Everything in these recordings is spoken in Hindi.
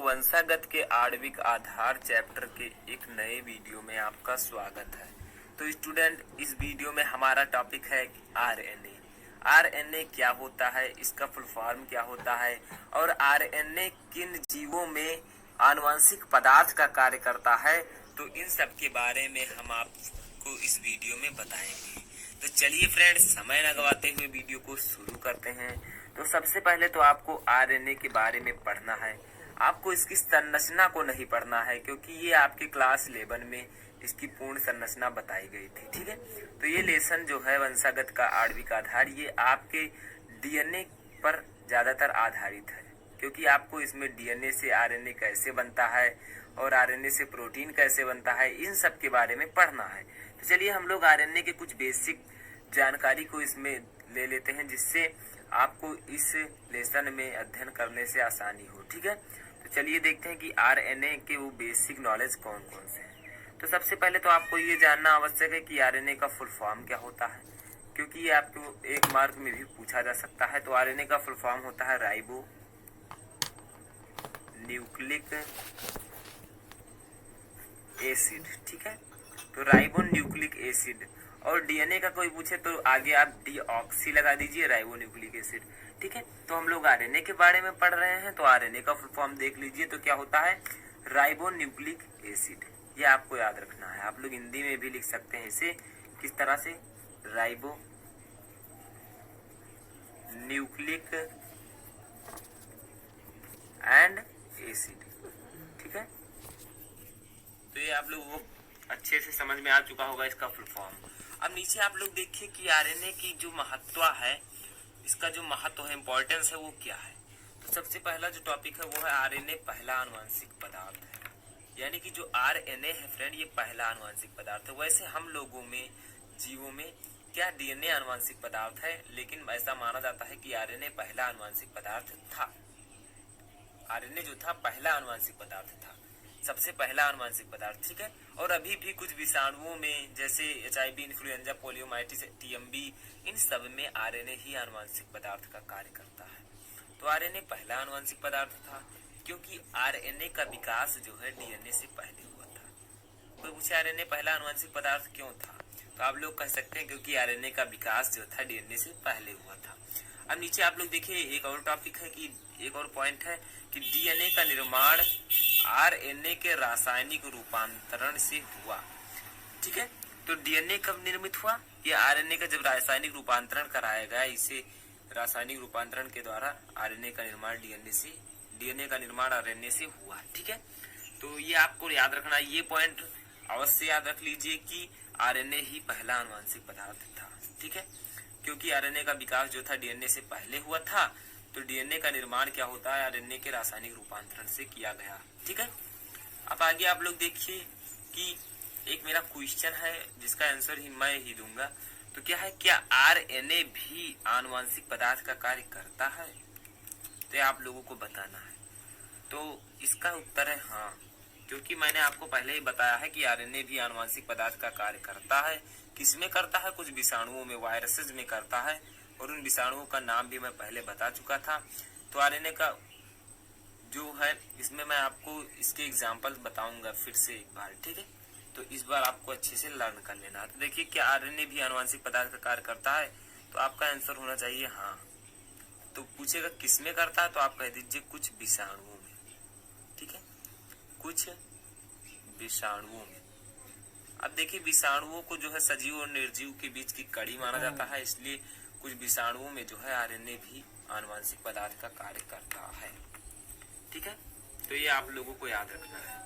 वंशागत के आणविक आधार चैप्टर के एक नए वीडियो में आपका स्वागत है। तो स्टूडेंट, इस वीडियो में हमारा टॉपिक है आरएनए। आरएनए क्या होता है, इसका फुल फॉर्म क्या होता है और आरएनए किन जीवों में आनुवंशिक पदार्थ का कार्य करता है, तो इन सब के बारे में हम आपको इस वीडियो में बताएंगे। तो चलिए फ्रेंड्स, समय न गवाते हुए वीडियो को शुरू करते हैं। तो सबसे पहले तो आपको आरएनए के बारे में पढ़ना है। आपको इसकी संरचना को नहीं पढ़ना है, क्योंकि ये आपके क्लास 11 में इसकी पूर्ण संरचना बताई गई थी। ठीक है, तो ये लेसन जो है वंशागत का आणविक आधार, ये आपके डीएनए पर ज्यादातर आधारित है, क्योंकि आपको इसमें डीएनए से आरएनए कैसे बनता है और आरएनए से प्रोटीन कैसे बनता है, इन सब के बारे में पढ़ना है। तो चलिए हम लोग आरएनए के कुछ बेसिक जानकारी को इसमें ले लेते हैं, जिससे आपको इस लेसन में अध्ययन करने से आसानी हो। ठीक है, तो चलिए देखते हैं कि आरएनए के वो बेसिक नॉलेज कौन कौन से हैं। तो सबसे पहले तो आपको ये जानना आवश्यक है कि आरएनए का फुल फॉर्म क्या होता है, क्योंकि ये आपको एक मार्क में भी पूछा जा सकता है। तो आरएनए का फुल फॉर्म होता है राइबो न्यूक्लिक एसिड। ठीक है, तो राइबो न्यूक्लिक एसिड। और डीएनए का कोई पूछे तो आगे आप डीऑक्सी लगा दीजिए, राइबो न्यूक्लिक एसिड। ठीक है, तो हम लोग आरएनए के बारे में पढ़ रहे हैं, तो आरएनए का फुल फॉर्म देख लीजिए। तो क्या होता है? Ribo nucleic acid. ये आपको याद रखना है। आप लोग हिंदी में भी लिख सकते हैं इसे किस तरह से, राइबो न्यूक्लिक एंड एसिड। ठीक है, तो ये आप लोगों को अच्छे से समझ में आ चुका होगा इसका फुल फॉर्म। अब नीचे आप लोग देखिए कि आरएनए की जो महत्व है, इसका जो महत्व है, इंपॉर्टेंस है, वो क्या है। तो सबसे पहला जो टॉपिक है वो है आरएनए पहला आनुवंशिक पदार्थ है। यानी कि जो आरएनए है फ्रेंड, ये पहला आनुवंशिक पदार्थ है। वैसे हम लोगों में, जीवों में क्या डीएनए आनुवंशिक पदार्थ है, लेकिन ऐसा माना जाता है कि आरएनए पहला आनुवंशिक पदार्थ था। आरएनए जो था पहला आनुवंशिक पदार्थ था, सबसे पहला आनुवंशिक पदार्थ। ठीक है, और अभी भी कुछ विषाणुओं में, जैसे एचआईवी, इन्फ्लुएंजा, पोलियोमाइटिस, टीएमबी, इन सब में आरएनए ही आनुवंशिक पदार्थ का कार्य करता है। तो आरएनए पहला आनुवंशिक पदार्थ था, क्योंकि आरएनए का विकास जो है डीएनए से पहले हुआ था। कोई पूछे आरएनए पहला आनुवंशिक पदार्थ क्यों था, तो आप लोग कह सकते हैं क्योंकि आरएनए का विकास जो था डीएनए से पहले हुआ था। अब नीचे आप लोग देखिए, एक और टॉपिक है कि एक और पॉइंट है कि डीएनए का निर्माण आरएनए के रासायनिक रूपांतरण से हुआ। ठीक है, तो डीएनए कब निर्मित हुआ? ये आरएनए का जब रासायनिक रूपांतरण कराया गया, इसे रासायनिक रूपांतरण के द्वारा आरएनए का निर्माण डीएनए का निर्माण आरएनए से हुआ। ठीक है, तो ये आपको याद रखना, ये पॉइंट अवश्य याद रख लीजिए कि आरएनए ही पहला आनुवंशिक पदार्थ था। ठीक है, क्योंकि आरएनए का विकास जो था डीएनए से पहले हुआ था, तो डीएनए का निर्माण क्या होता है, आरएनए के रासायनिक रूपांतरण से किया गया। ठीक है, अब आगे आप लोग देखिए कि एक मेरा क्वेश्चन है जिसका आंसर ही मैं ही दूंगा। तो क्या है, क्या आरएनए भी आनुवंशिक पदार्थ का कार्य करता है? तो आप लोगों को बताना है। तो इसका उत्तर है हाँ, क्योंकि मैंने आपको पहले ही बताया है कि आरएनए भी आनुवंशिक पदार्थ का कार्य करता है। किसमें करता है? कुछ विषाणुओं में, वायरसेस में करता है, और उन विषाणुओं का नाम भी मैं पहले बता चुका था। तो आरएनए का जो है, इसमें मैं आपको इसके एग्जांपल्स बताऊंगा फिर से एक बार। ठीक है, तो इस बार आपको अच्छे से लर्न कर लेना है। तो देखिए, क्या आरएनए भी आनुवंशिक पदार्थ का कार्य करता है? तो आपका आंसर होना चाहिए हाँ। तो पूछेगा किसमें करता है, तो आप कह दीजिए कुछ विषाणुओं में। ठीक है, कुछ विषाणुओं में। अब देखिए, विषाणुओं को जो है सजीव और निर्जीव के बीच की कड़ी माना जाता है, इसलिए कुछ विषाणुओं में जो है आरएनए भी आनुवंशिक पदार्थ का कार्य करता है। ठीक है, तो ये आप लोगों को याद रखना है।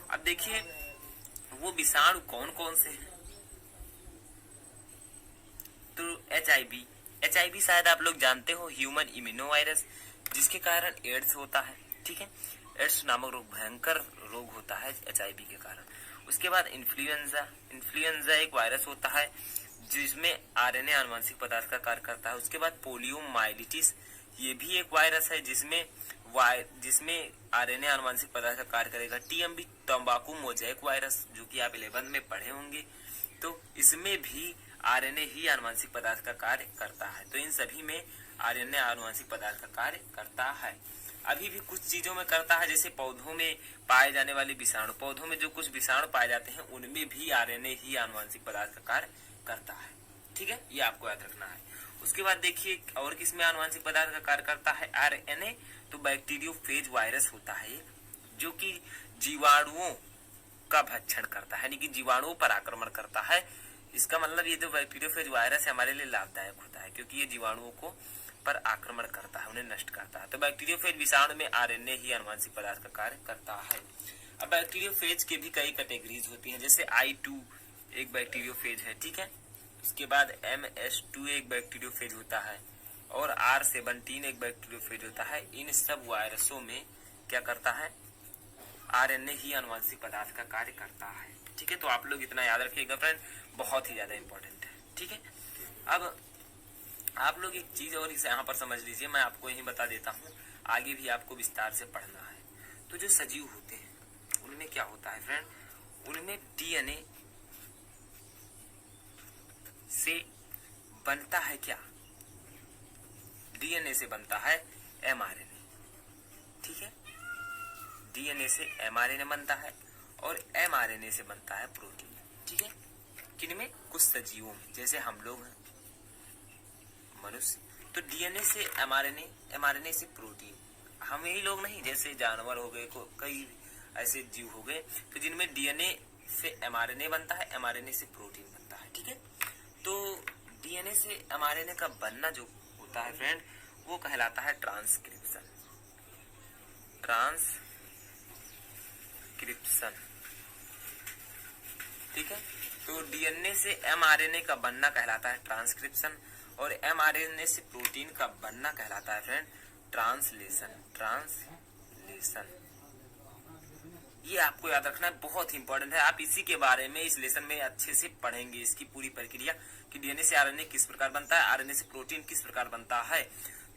अब देखिए, वो विषाणु कौन कौन से हैं। तो एचआईवी शायद आप लोग जानते हो, ह्यूमन इम्यूनो वायरस, जिसके कारण एड्स होता है। ठीक है, एड्स नामक रोग, भयंकर रोग होता है एचआईवी के कारण। उसके बाद इन्फ्लुएंजा एक वायरस होता है जिसमें आरएनए आनुवंशिक पदार्थ का कार्य करता है। उसके बाद पोलियोमाइलिटिस, ये भी एक वायरस है जिसमें आरएनए आनुवंशिक पदार्थ का कार्य करेगा। टीएमबी, तंबाकू मोज़ेक वायरस, जो कि आप 11 में पढ़े होंगे, तो इसमें भी आरएनए ही आनुवंशिक पदार्थ का कार्य करता है। तो इन सभी में आरएनए आनुवंशिक पदार्थ का कार्य करता है। अभी भी कुछ चीजों में करता है, जैसे पौधों में पाए जाने वाले विषाणु, पौधों में जो कुछ विषाणु पाए जाते हैं उनमें भी आरएनए ही आनुवांशिक पदार्थ का कार्य करता है। ठीक है, ये आपको याद रखना है। उसके बाद देखिए और किसमें आनुवांशिक पदार्थ का कार्य करता है आरएनए, तो बैक्टीरियोफेज वायरस होता है जो कि जीवाणुओं का भक्षण करता है, यानी कि जीवाणुओं पर आक्रमण करता है। इसका मतलब ये जो बैक्टीरियोफेज वायरस है हमारे लिए लाभदायक होता है क्योंकि ये जीवाणुओं को पर आक्रमण करता है, उन्हें नष्ट करता है। तो बैक्टीरियोफेज विषाणु में आरएनए ही आनुवांशिक पदार्थ का कार्य करता है। अब बैक्टीरियोफेज के भी कई कैटेगरीज होती हैं, जैसे I2 एक बैक्टीरियोफेज है, ठीक है। उसके बाद MS2 एक बैक्टीरियोफेज होता है और R17 एक बैक्टीरियोफेज होता है। इन सब वायरसों में क्या करता है आरएनए ही आनुवांशिक पदार्थ का कार्य करता है। ठीक है, तो आप लोग इतना याद रखिएगा फ्रेंड, बहुत ही ज्यादा इंपॉर्टेंट है। ठीक है, अब आप लोग एक चीज और इसे यहाँ पर समझ लीजिए, मैं आपको यही बता देता हूँ, आगे भी आपको विस्तार से पढ़ना है। तो जो सजीव होते हैं उनमें क्या होता है फ्रेंड, उनमें डीएनए से बनता है क्या, डीएनए से बनता है एमआरएनए। ठीक है, डीएनए से एमआरएनए बनता है और एमआरएनए से बनता है प्रोटीन। ठीक है, किनमें, कुछ सजीवों में, जैसे हम लोग हैं मनुष्य, तो डीएनए से एमआरएनए, एमआरएनए से प्रोटीन। हम यही लोग नहीं, जैसे जानवर हो गए, कई ऐसे जीव हो गए तो जिनमें डीएनए से एमआरएनए बनता है, एमआरएनए से प्रोटीन बनता है। ठीक है, तो डीएनए से एमआरएनए का बनना जो होता है फ्रेंड, वो कहलाता है ट्रांसक्रिप्शन। ट्रांसक्रिप्शन, ठीक है। तो डीएनए से एमआरएनए का बनना कहलाता है ट्रांसक्रिप्शन और एमआरएनए से प्रोटीन का बनना कहलाता है फ्रेंड ट्रांसलेशन। ट्रांसलेशन, ये आपको याद रखना है, बहुत इंपॉर्टेंट है। आप इसी के बारे में इस लेसन में अच्छे से पढ़ेंगे, इसकी पूरी प्रक्रिया कि डीएनए से आरएनए किस प्रकार बनता है, आरएनए से प्रोटीन किस प्रकार बनता है।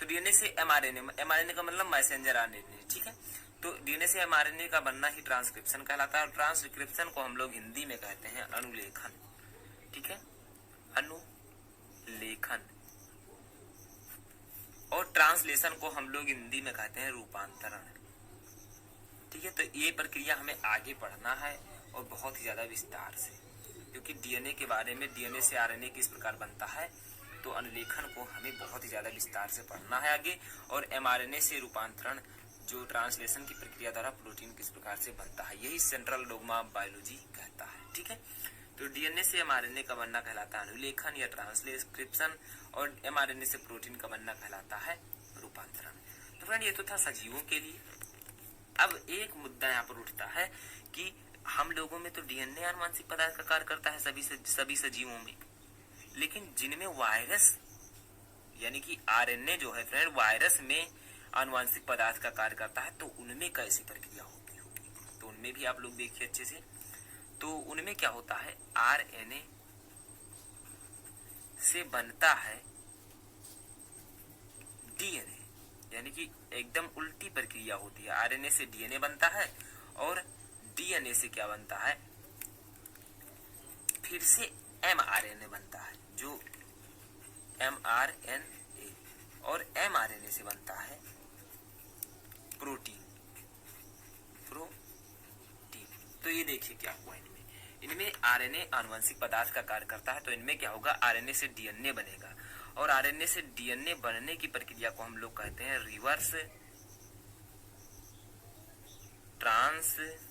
तो डीएनए से एमआरएनए, एमआरएनए का मतलब मैसेंजर आरएनए। ठीक है, तो डीएनए से एमआरएनए का बनना ही ट्रांसक्रिप्शन कहलाता है और ट्रांसक्रिप्शन को हम लोग हिंदी में कहते हैं अनुलेखन। ठीक है, अनुलेखन। और ट्रांसलेशन को हम लोग हिंदी में कहते हैं रूपांतरण। ठीक है, तो ये प्रक्रिया हमें आगे पढ़ना है और बहुत ही ज्यादा विस्तार से, क्योंकि डीएनए के बारे में, डीएनए से आरएनए किस प्रकार बनता है, तो अनुलेखन को हमें बहुत ही ज्यादा विस्तार से पढ़ना है आगे। और एमआरएनए से रूपांतरण, जो ट्रांसलेशन की प्रक्रिया द्वारा प्रोटीन किस प्रकार से बनता है, यही सेंट्रल डोग्मा ऑफ बायोलॉजी कहता है। ठीक है, तो डीएनए से एमआरएनए का बनना कहलाता है अनुलेखन या ट्रांसक्रिप्शन और एमआरएनए से प्रोटीन का बनना कहलाता है रूपांतरण। तो फ्रेंड, ये तो था सजीवों के लिए। अब एक मुद्दा यहाँ पर उठता है कि हम लोगों में तो डीएनए आनुवांशिक पदार्थ का कार्य करता है सभी सजीवों में, लेकिन जिनमें वायरस यानी कि आरएनए जो है फ्रेंड वायरस में आनुवांशिक पदार्थ का कार्य करता है, तो उनमें कैसी प्रक्रिया होती होगी, तो उनमें भी आप लोग देखिए अच्छे से। तो उनमें क्या होता है, आरएनए से बनता है डीएनए, यानी कि एकदम उल्टी प्रक्रिया होती है। आरएनए से डीएनए बनता है और डीएनए से क्या बनता है, फिर से एमआरएनए बनता है, जो एमआरएनए, और एमआरएनए से बनता है प्रोटीन। तो ये देखिए क्या हुआ, इनमें आरएनए आनुवंशिक पदार्थ का कार्य करता है, तो इनमें क्या होगा, आरएनए से डीएनए बनेगा और आरएनए से डीएनए बनने की प्रक्रिया को हम लोग कहते हैं रिवर्स ट्रांसक्रिप्शन।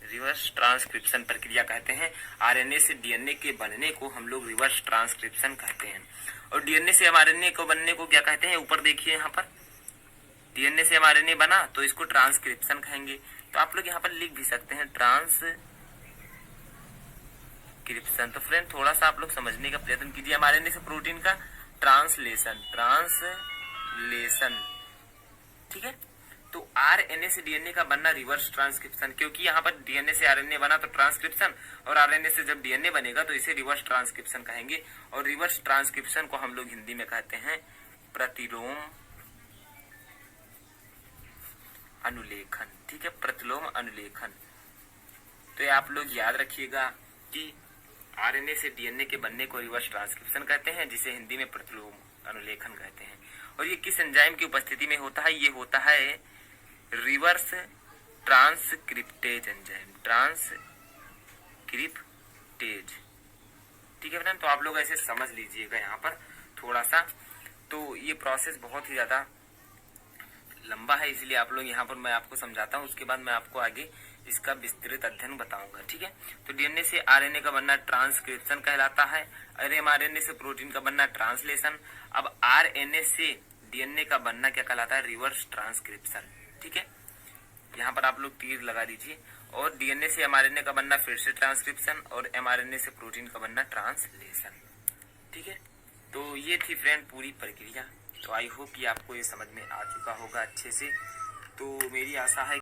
रिवर्स ट्रांसक्रिप्शन प्रक्रिया कहते हैं। आरएनए से डीएनए के बनने को हम लोग रिवर्स ट्रांसक्रिप्शन कहते हैं और डीएनए से एमआरएनए को बनने को क्या कहते हैं, ऊपर देखिए यहाँ पर डीएनए से एमआरएनए बना तो इसको ट्रांसक्रिप्शन कहेंगे। तो आप लोग यहाँ पर लिख भी सकते हैं ट्रांसक्रिप्शन। तो फ्रेंड थोड़ा सा आप लोग समझने का प्रयत्न कीजिए, एमआरएनए से प्रोटीन का ट्रांसलेशन, ठीक है। तो आरएनए से डीएनए का बनना रिवर्स ट्रांसक्रिप्शन, क्योंकि यहाँ पर डीएनए से आरएनए बना तो ट्रांसक्रिप्शन, और आरएनए से जब डीएनए बनेगा तो इसे रिवर्स ट्रांसक्रिप्शन कहेंगे। और रिवर्स ट्रांसक्रिप्शन को हम लोग हिंदी में कहते हैं प्रतिलोम अनुलेखन। ठीक है, प्रतिलोम अनुलेखन। तो ये आप लोग याद रखिएगा कि आरएनए से डीएनए के बनने को रिवर्स ट्रांसक्रिप्शन कहते हैं, जिसे हिंदी में प्रतिलोम अनुलेखन कहते हैं। और ये किस एंजाइम की उपस्थिति में होता है? ये होता है रिवर्स ट्रांसक्रिप्टेज एंजाइम, ट्रांसक्रिप्टेज। ठीक है फ्रेंड, तो आप लोग ऐसे समझ लीजिएगा यहाँ पर थोड़ा सा। तो ये प्रोसेस बहुत ही ज्यादा लंबा है, इसलिए आप लोग यहाँ पर मैं आपको समझाता हूँ, उसके बाद मैं आपको आगे इसका विस्तृत अध्ययन बताऊंगा। ठीक है, तो डीएनए से आरएनए का बनना ट्रांसक्रिप्शन कहलाता है, और एमआरएनए से प्रोटीन का बनना ट्रांसलेशन। अब आरएनए से डीएनए का बनना क्या कहलाता है? Reverse transcription. ठीक है, यहाँ पर आप लोग तीर लगा दीजिए। और डीएनए से एमआरएनए का बनना फिर से ट्रांसक्रिप्शन, और एमआरएनए से प्रोटीन का बनना ट्रांसलेशन। ठीक है, तो ये थी फ्रेंड पूरी प्रक्रिया। तो आई होप कि आपको ये समझ में आ चुका होगा अच्छे से। तो मेरी आशा है